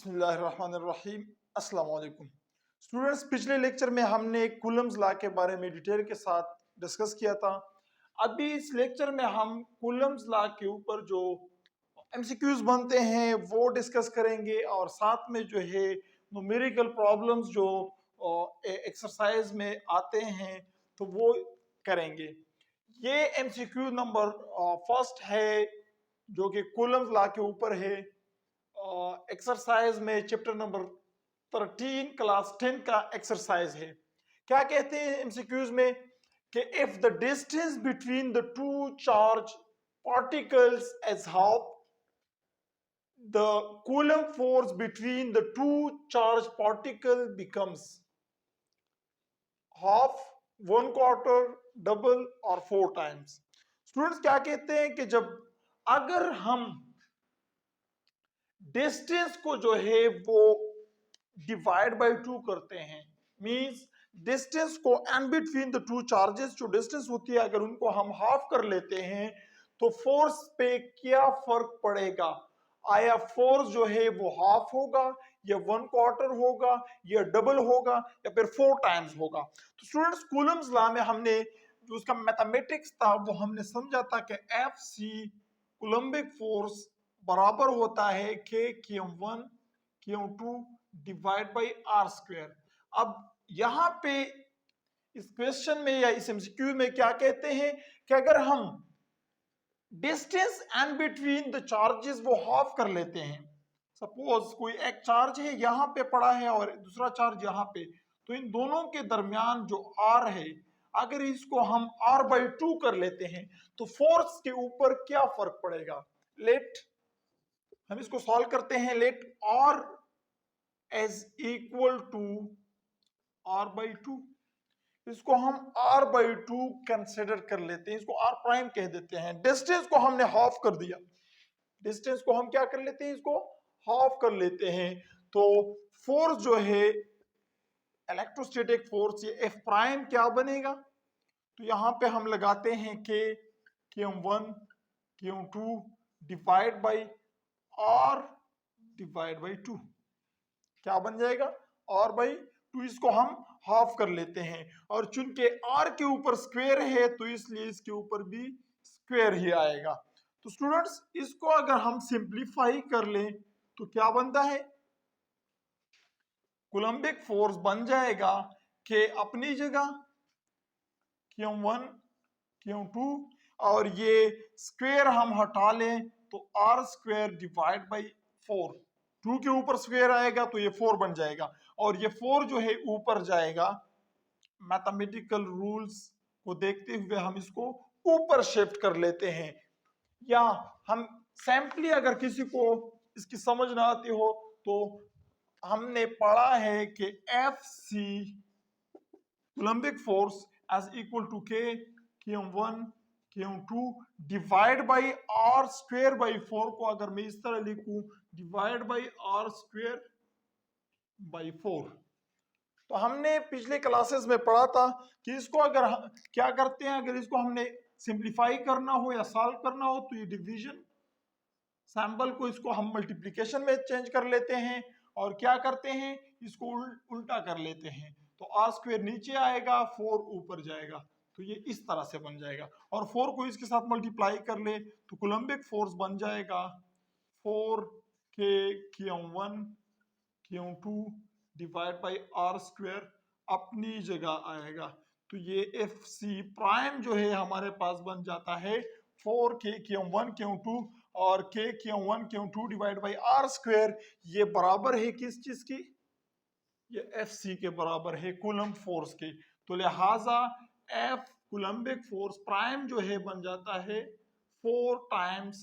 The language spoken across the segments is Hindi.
बिस्मिल्लाहिर्रहमानिर्रहीम। अस्सलाम वालेकुम स्टूडेंट्स, पिछले लेक्चर में हमने कूलम्स लॉ के बारे में डिटेल के साथ डिस्कस किया था। अभी इस लेक्चर में हम कूलम्स लॉ के ऊपर जो एमसीक्यूज बनते हैं वो डिस्कस करेंगे और साथ में जो है न्यूमेरिकल प्रॉब्लम्स जो एक्सरसाइज में आते हैं तो वो करेंगे। ये एमसीक्यू नंबर फर्स्ट है जो कि कूलम्स लॉ के ऊपर है। एक्सरसाइज में चैप्टर नंबर 13 क्लास 10 का एक्सरसाइज है। क्या कहते हैं एमसीक्यूज में कि if the distance between the two charge particles as half the coulomb force between the two charge particle becomes half, one quarter, double और 4 टाइम्स। स्टूडेंट्स क्या कहते हैं कि जब अगर हम डिस्टेंस को जो है वो डिवाइड बाय 2 करते हैं, मींस डिस्टेंस को and between the two charges जो डिस्टेंस होती है अगर उनको हम हाफ कर लेते हैं तो फोर्स पे क्या फर्क पड़ेगा? आया फोर्स जो है वो हाफ होगा या वन क्वार्टर होगा या डबल होगा या फिर 4 टाइम्स होगा? तो स्टूडेंट्स कूलम्स लॉ में हमने जो उसका मैथमेटिक्स था वो हमने समझा था कि एफ सी कूलम्बिक फोर्स बराबर होता है के Q1 Q2 divide by R square. अब यहाँ पे इस क्वेश्चन में या इस एमसीक्यू में क्या कहते हैं कि अगर हम distance and between the charges वो हाफ कर लेते हैं, सपोज कोई एक चार्ज है यहाँ पे पड़ा है और दूसरा चार्ज यहाँ पे, तो इन दोनों के दरमियान जो आर है अगर इसको हम आर बाई 2 कर लेते हैं तो फोर्स के ऊपर क्या फर्क पड़ेगा? लेट हम इसको सॉल्व करते हैं। Let R as equal to R by 2, इसको हम आर बाई 2 कंसिडर कर लेते हैं, इसको आर प्राइम कह देते हैं। डिस्टेंस को हमने हाफ कर दिया, डिस्टेंस को हम क्या कर लेते हैं, इसको हाफ कर लेते हैं। तो फोर्स जो है इलेक्ट्रोस्टैटिक फोर्स ये एफ प्राइम क्या बनेगा? तो यहां पे हम लगाते हैं K Q1 Q2 divide by R divide by 2, क्या बन जाएगा? R by 2। इसको हम हाफ कर लेते हैं और चूंकि आर के ऊपर स्क्वायर है तो इसलिए इसके ऊपर भी स्क्वायर ही आएगा। तो स्टूडेंट्स इसको अगर हम सिंप्लीफाई कर लें तो क्या बनता है? कूलम्बिक फोर्स बन जाएगा कि अपनी जगह Q1 Q2 और ये स्क्वायर हम हटा लें तो आर स्क्वायर डिवाइड बाई 4, 2 के ऊपर स्क्वायर आएगा तो ये 4 बन जाएगा और ये 4 जो है ऊपर जाएगा। मैथमेटिकल रूल्स को देखते हुए हम इसको ऊपर शिफ्ट कर लेते हैं, या हम सैम्पली अगर किसी को इसकी समझ ना आती हो तो हमने पढ़ा है कि F C coulombic force as equal to K Q1 Q2 divide by R square by 4 को अगर मैं इस तरह लिखूं divide by R square by 4, तो हमने पिछले क्लासेस में पढ़ा था कि इसको अगर क्या करते हैं, अगर इसको हमने सिंप्लीफाई करना हो या सॉल्व करना हो तो ये डिवीजन सैंपल को इसको हम मल्टीप्लिकेशन में चेंज कर लेते हैं और क्या करते हैं, इसको उल्टा कर लेते हैं तो आर स्क्वायर नीचे आएगा 4 ऊपर जाएगा, तो ये इस तरह से बन जाएगा। और 4 को इसके साथ मल्टीप्लाई कर ले तो कूलम्बिक फोर्स बन जाएगा 4 के Q1 Q2 divide by R square अपनी जगह आएगा। तो ये एफ सी प्राइम जो है हमारे पास बन जाता है 4 के Q1 Q2 और के Q1 Q2 divide by R square, ये बराबर है किस चीज की? ये एफ सी के बराबर है कूलम्ब फोर्स के। तो लिहाजा एफ कूलम्बिक फोर्स प्राइम जो है बन जाता है 4 टाइम्स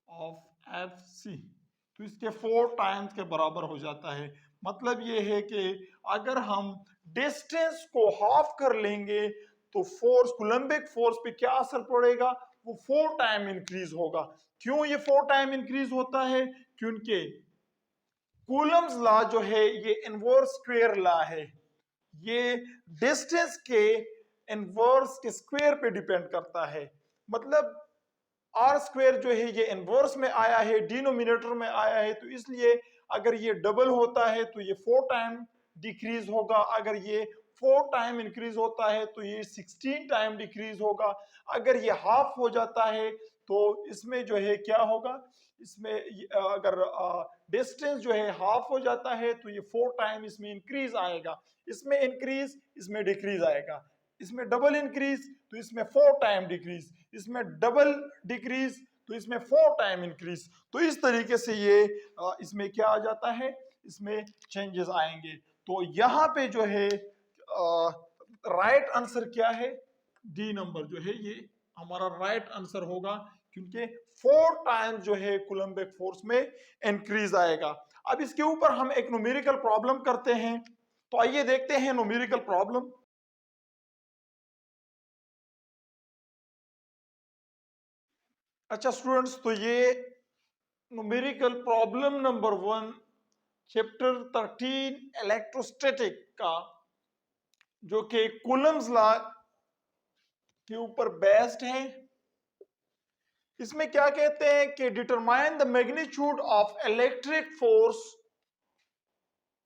ऑफ एफ सी, तो इसके 4 टाइम्स के बराबर हो जाता है। मतलब ये है कि अगर हम डिस्टेंस को हाफ कर लेंगे तो फोर्स कूलम्बिक फोर्स पे क्या असर पड़ेगा? वो 4 टाइम इंक्रीज होगा। क्यों ये 4 टाइम इंक्रीज होता है? क्योंकि कूलम्स लॉ जो है ये इनवर्स स्क्वायर लॉ है, ये डिस्टेंस के इनवर्स के स्क्वायर पे डिपेंड करता है। मतलब आर स्क्वायर जो है ये इनवर्स में आया है, डिनोमिनेटर में आया है, तो इसलिए अगर ये डबल होता है तो ये 4 टाइम डिक्रीज होगा, अगर ये 4 टाइम इंक्रीज होता है तो ये 16 टाइम डिक्रीज होगा, अगर ये हाफ हो जाता है तो इसमें जो है क्या होगा, इसमें अगर डिस्टेंस जो है हाफ हो जाता है तो ये 4 टाइम इसमें इंक्रीज आएगा, इसमें इंक्रीज इसमें डिक्रीज आएगा, इसमें डबल इंक्रीज तो इसमें 4 टाइम डिक्रीज, इसमें डबल डिक्रीज तो इसमें 4 टाइम इंक्रीज। तो इस तरीके से ये इसमें क्या आ जाता है, इसमें चेंजेस आएंगे। तो यहाँ पे जो है राइट आंसर क्या है, डी नंबर जो है ये हमारा राइट आंसर होगा, क्योंकि 4 टाइम्स जो है कूलम्बिक फोर्स में इंक्रीज आएगा। अब इसके ऊपर हम एक न्यूमेरिकल प्रॉब्लम करते हैं, तो आइए देखते हैं न्यूमेरिकल प्रॉब्लम। अच्छा स्टूडेंट्स, तो ये numerical problem number 1 chapter 13 electrostatic का, जो कि कूलम्स लॉ के ऊपर बेस्ड है। इसमें क्या कहते हैं कि determine the magnitude of electric force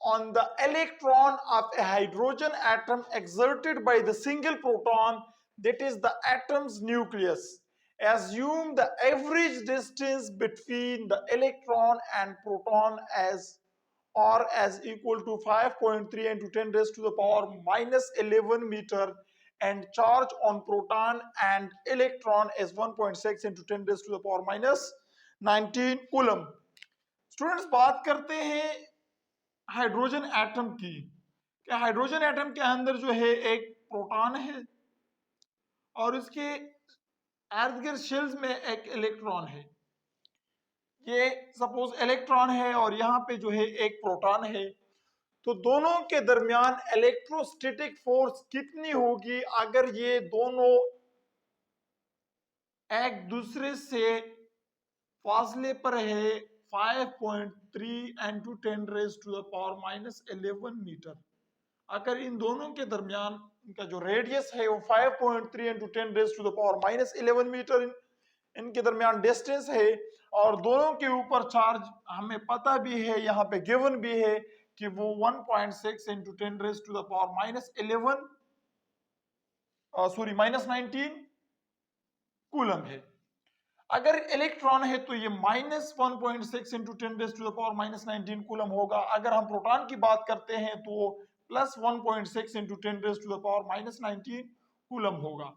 on the electron of a hydrogen atom exerted by the single proton, that is the atom's nucleus. Assume the average distance between the electron and proton as or as equal to 5.3 into 10 raised to the power minus 11 meter, and charge on proton and electron as 1.6 into 10 raised to the power minus 19 coulomb. Students, बात करते हैं हाइड्रोजन एटम की। क्या हाइड्रोजन एटम के अंदर जो है एक प्रोटॉन है और उसके इर्द गिर्द शेल्स में एक इलेक्ट्रॉन है। ये सपोज इलेक्ट्रॉन है और यहाँ पे जो है एक प्रोटॉन है, तो दोनों के दरमियान इलेक्ट्रोस्टैटिक फोर्स कितनी होगी अगर ये दोनों एक दूसरे से फासले पर है 5.3 into 10 raised to the power minus 11 metre. अगर इन दोनों के दरमियान इनका जो रेडियस है वो 5.3 into 10 raised to the power minus 11 metre इनके दरमियान डिस्टेंस है, और दोनों के ऊपर चार्ज हमें पता भी है, यहाँ पे गिवन भी है कि वो 1.6 into 10 raised to the power minus 11 sorry minus 19 coulomb है। अगर इलेक्ट्रॉन है तो ये minus 1.6 into 10 raise to the power minus 19 coulomb होगा। अगर हम प्रोटॉन की बात करते हैं तो plus 1.6 into 10 raise to the power minus 19 coulomb होगा।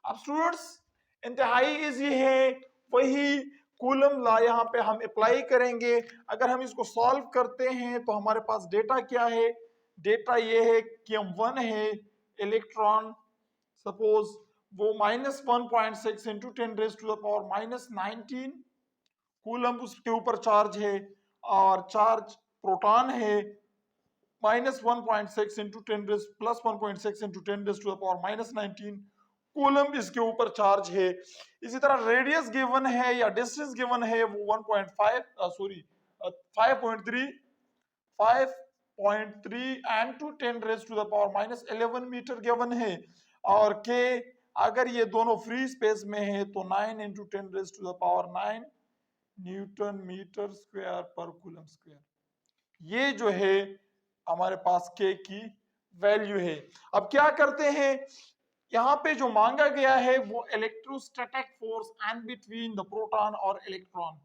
अब स्टूडेंट्स, इंतहाई इजी है, वही कूलम लॉ यहाँ पे हम अप्लाई करेंगे। अगर हम इसको सॉल्व करते हैं तो हमारे पास डेटा क्या है, डेटा ये है कि M1 है इलेक्ट्रॉन, सपोज वो minus 1.6 into 10 raise to the power minus 19 coulomb उसके ऊपर चार्ज है, और चार्ज प्रोटॉन है minus 1.6 into 10 raise plus 1.6 into 10 raise to the power minus 19 coulomb इसके ऊपर चार्ज है। इसी तरह रेडियस गिवन है या डिस्टेंस गिवन है वो 5.3 and to 10 raise to the power minus 11 metre given है, और के अगर ये दोनों फ्री स्पेस में है तो 9 into 10 raise to the power 9 newton metre square per coulomb square. ये जो है हमारे पास के की वैल्यू है। अब क्या करते हैं, यहाँ पे जो मांगा गया है वो electrostatic force and between the proton और इलेक्ट्रॉन,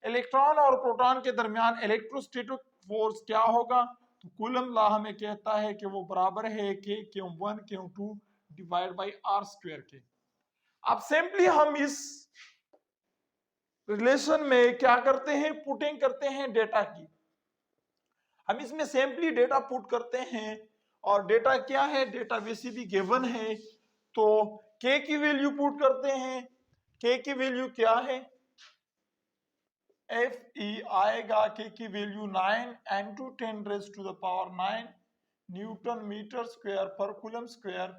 इलेक्ट्रॉन और प्रोटॉन के दरमियान इलेक्ट्रोस्टैटिक फोर्स क्या होगा, तो कूलम लॉ हमें कहता है कि वो बराबर है के Q1 Q2 divide by are square के। अब सिंपली हम इस रिलेशन में क्या करते हैं, पुटिंग करते हैं डेटा की। हम इसमें सिंपली डेटा पुट करते हैं, और डेटा क्या है, डेटा वैसे भी गिवन है, तो के की वैल्यू पुट करते हैं। के की वैल्यू क्या है, एफ ई आएगा के की value 9 into 10 raise to the power 9 newton metre square per coulomb square,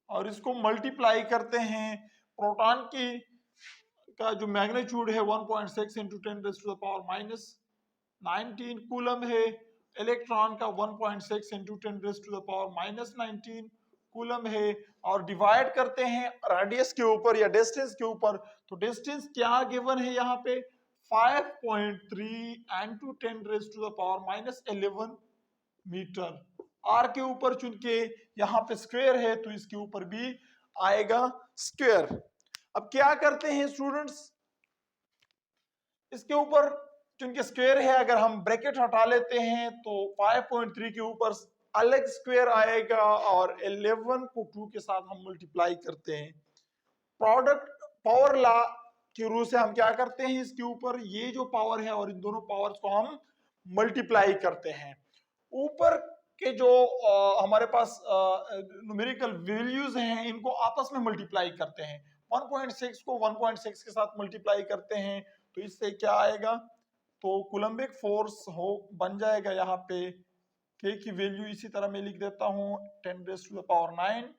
और इसको मल्टीप्लाई करते हैं। प्रोटॉन की का जो मैग्नीट्यूड है 1.6 into 10 raise to the power minus 19 coulomb है, इलेक्ट्रॉन का 1.6 into 10 raise to the power minus 19 coulomb है, और डिवाइड करते हैं रेडियस के ऊपर या डिस्टेंस के ऊपर, तो डिस्टेंस क्या गिवन है यहाँ पे 5.3 10 to 10⁻⁻11 मीटर। आर के ऊपर चूंकि यहाँ पे स्क्वायर है तो इसके ऊपर भी आएगा स्क्वायर। अब क्या करते हैं स्टूडेंट्स, इसके ऊपर चूंकि स्क्वायर है अगर हम ब्रैकेट हटा लेते हैं तो 5.3 के ऊपर अलग स्क्वायर आएगा और 11 को 2 के साथ हम मल्टीप्लाई करते हैं। प्रोडक्ट पावर लॉ के रूल से हम क्या करते हैं, इसके ऊपर ये जो पावर है और इन दोनों पावर्स को हम मल्टीप्लाई करते हैं। ऊपर के जो हमारे पास न्यूमेरिकल वैल्यूज हैं इनको आपस में मल्टीप्लाई करते हैं। 1.6 को 1.6 के साथ मल्टीप्लाई करते हैं तो इससे क्या आएगा, तो कूलम्बिक फोर्स हो बन जाएगा यहाँ पे के की वैल्यू इसी तरह मैं लिख देता हूँ 10⁹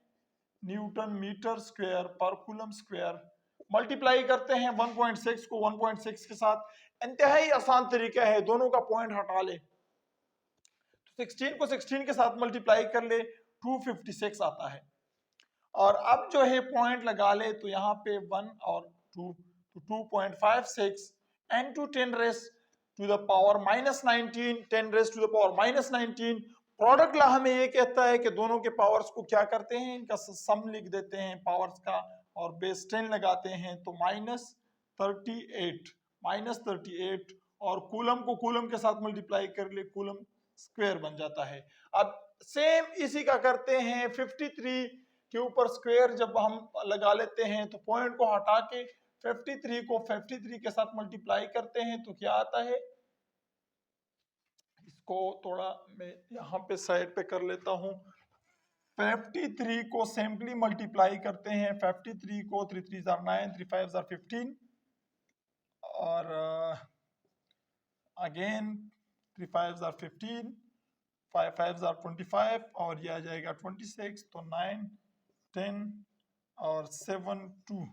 Newton metre square per coulomb square. Multiply करते हैं 1.6 को 1.6 के साथ, इंतहाई आसान तरीका है, दोनों का पॉइंट हटा ले, 16 को 16 के साथ मल्टीप्लाई कर ले 256 आता है। और अब जो है पॉइंट लगा ले तो यहाँ पे 1 और 2 तो 2.56 n to 10⁻⁻19 10⁻⁻19। प्रोडक्ट लॉ हमें ये कहता है कि दोनों के पावर्स को क्या करते हैं, इनका सम लिख देते हैं पावर्स का और बेस 10 लगाते हैं तो -38 और कूलम को कूलम के साथ मल्टीप्लाई कर ले कूलम स्क्वायर बन जाता है। अब सेम इसी का करते हैं 53 के ऊपर स्क्वायर जब हम लगा लेते हैं तो पॉइंट को हटा के 53 को 53 के साथ मल्टीप्लाई करते हैं तो क्या आता है, इसको थोड़ा मैं यहाँ पे साइड पे कर लेता हूँ। 53 को सिंपली मल्टीप्लाई करते हैं, 53 को 3 3 are 9 3 5 are 15 और अगेन 3 5 are 15 5 5 are 25 और ये आ जाएगा 26 तो 9 10 और 7 2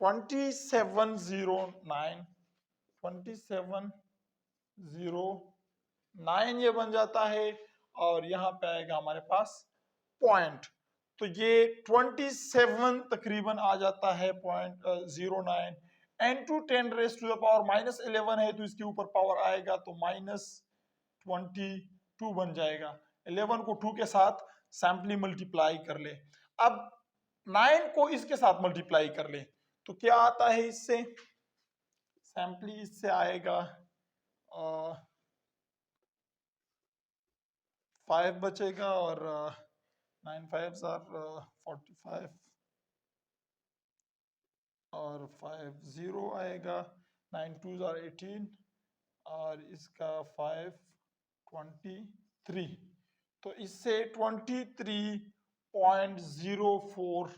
2709 ये बन जाता है और यहाँ पे आएगा हमारे पास पॉइंट, तो ये 27 तकरीबन आ जाता है 0.09 n to 10⁻⁻11 है तो इसके ऊपर पावर आएगा तो -22 बन जाएगा। 11 को 2 के साथ सैम्पली मल्टीप्लाई कर ले। अब 9 को इसके साथ मल्टीप्लाई कर ले तो क्या आता है, इससे सैम्पली इससे आएगा 5 बचेगा और 9 5 are 45 और 5 0 आएगा, 9 2 are 18 और इसका 5 23 तो इससे 23.04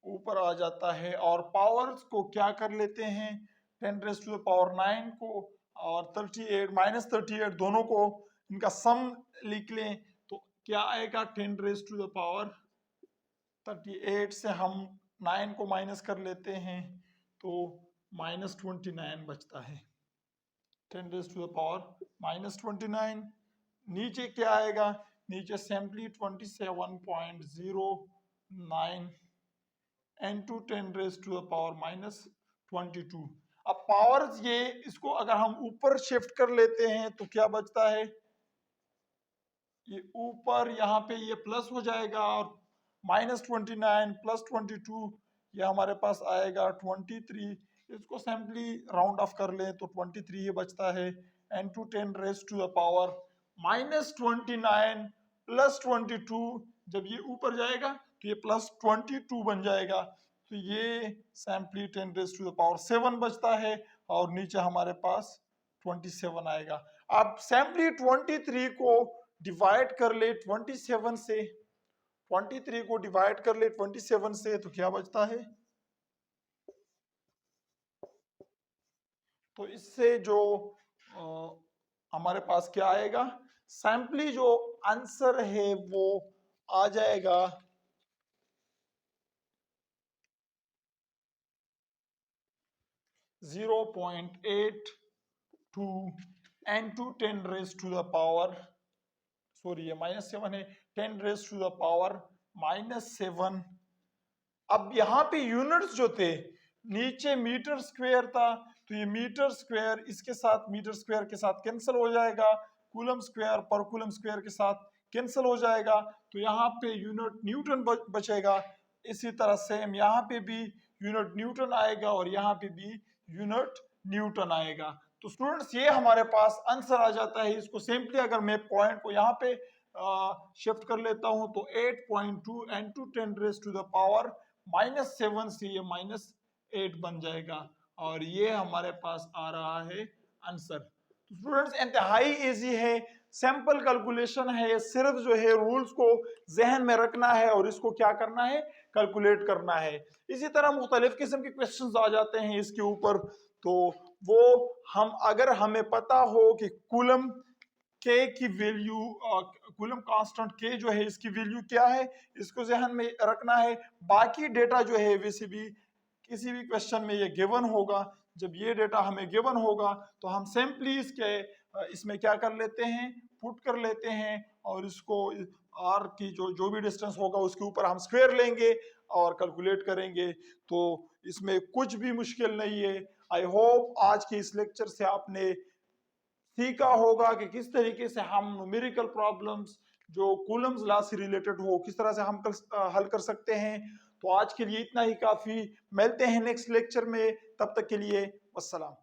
ऊपर आ जाता है। और पावर्स को क्या कर लेते हैं 10⁻⁹ को और 38 दोनों को इनका सम लिख लें तो क्या आएगा 10⁻38 से हम 9 को माइनस कर लेते हैं तो -29 बचता है। 10⁻⁻29 नीचे क्या आएगा, नीचे सिंपली 27.09 n to 10⁻⁻22। अब पावर्स ये इसको अगर हम ऊपर शिफ्ट कर लेते हैं तो क्या बचता है, ये ऊपर यहाँ पे ये प्लस हो जाएगा और -29 + 22 ये हमारे पास आएगा 23। इसको सिंपली राउंड ऑफ कर लें तो 23 ये बचता है n to 10⁻⁻29 + 22 जब ये ऊपर जाएगा तो ये +22 बन जाएगा तो ये सिंपली 10⁻7 बचता है और नीचे हमारे पास 27 आएगा। अब सिंपली 23 को डिवाइड कर ले 27 से, 23 को डिवाइड कर ले 27 से तो क्या बचता है, तो इससे जो हमारे पास क्या आएगा, सैम्पली जो आंसर है वो आ जाएगा 0.82 n to 10⁻⁻, सॉरी ये -7 है, 10⁻⁻⁻ -7। अब यहाँ पे यूनिट्स जो थे, नीचे मीटर स्क्वायर था, तो ये मीटर स्क्वायर इसके साथ मीटर स्क्वायर के साथ कैंसिल हो जाएगा, coulomb square per coulomb square के साथ कैंसिल हो जाएगा, तो यहाँ पे यूनिट न्यूटन बचेगा। इसी तरह सेम यहाँ पे भी यूनिट न्यूटन आएगा और यहाँ पे भी यूनिट न्यूटन आएगा। तो स्टूडेंट्स ये हमारे पास आंसर आ जाता है। इसको सिंपली अगर मैं पॉइंट को यहाँ पे शिफ्ट कर लेता हूं तो 8.2 into 10 raised to the power -7 से ये -8 बन जाएगा और ये हमारे पास आ रहा है आंसर। तो स्टूडेंट्स इंतहाई इजी है, सिंपल कैलकुलेशन है, सिर्फ जो है रूल्स को जहन में रखना है और इसको क्या करना है, कैलकुलेट करना है। इसी तरह मुख्तलिफ किस्म के क्वेश्चंस आ जाते हैं इसके ऊपर, तो वो हम अगर हमें पता हो कि कूलम के की वैल्यू, कूलम कांस्टेंट के जो है इसकी वैल्यू क्या है, इसको जहन में रखना है। बाकी डेटा जो है वैसे भी किसी भी क्वेश्चन में ये गिवन होगा। जब ये डेटा हमें गिवन होगा तो हम सिंपली इसमें क्या कर लेते हैं, पुट कर लेते हैं और इसको आर की जो भी डिस्टेंस होगा उसके ऊपर हम स्क्वायर लेंगे और कैलकुलेट करेंगे। तो इसमें कुछ भी मुश्किल नहीं है। आई होप आज के इस लेक्चर से आपने सीखा होगा कि किस तरीके से हम न्यूमेरिकल प्रॉब्लम्स जो कूलम्स लॉ से रिलेटेड हो किस तरह से हम हल कर सकते हैं। तो आज के लिए इतना ही काफी, मिलते हैं नेक्स्ट लेक्चर में, तब तक के लिए वस्सलाम।